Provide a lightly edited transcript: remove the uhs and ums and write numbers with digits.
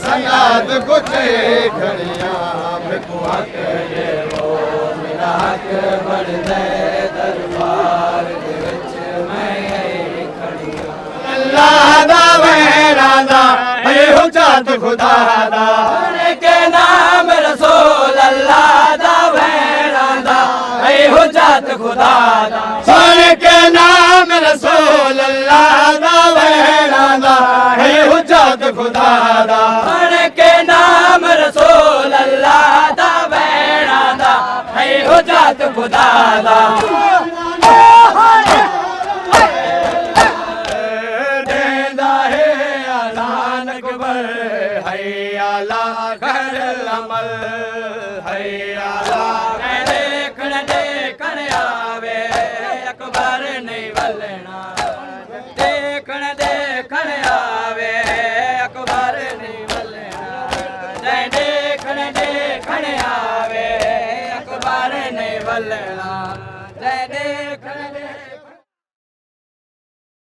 संगात कुछ खड़िया हक ये वो मेरा हक बढ़ दे दरबार दे विच मैं खड़िया अल्लाह दा वैरा दा है हुज्जत खुदा दा के नाम रसूल अल्लाह दा वैरा दा है हुज्जत खुदा दा सुन के नाम रसूल अल्लाह दा वैरा दा है हुज्जत खुदा दा सुन के नाम रसूल अल्लाह दा वैरा दा है हुज्जत खुदा दा देंदा है अज़ान अकबर हैया ला कर अमल हैया ला देखण देखण आवे अकबर नहीं वलना देखण देखण आवे अकबर नहीं वलना जय देखण देखण आवे अकबर नहीं वलना जय देखण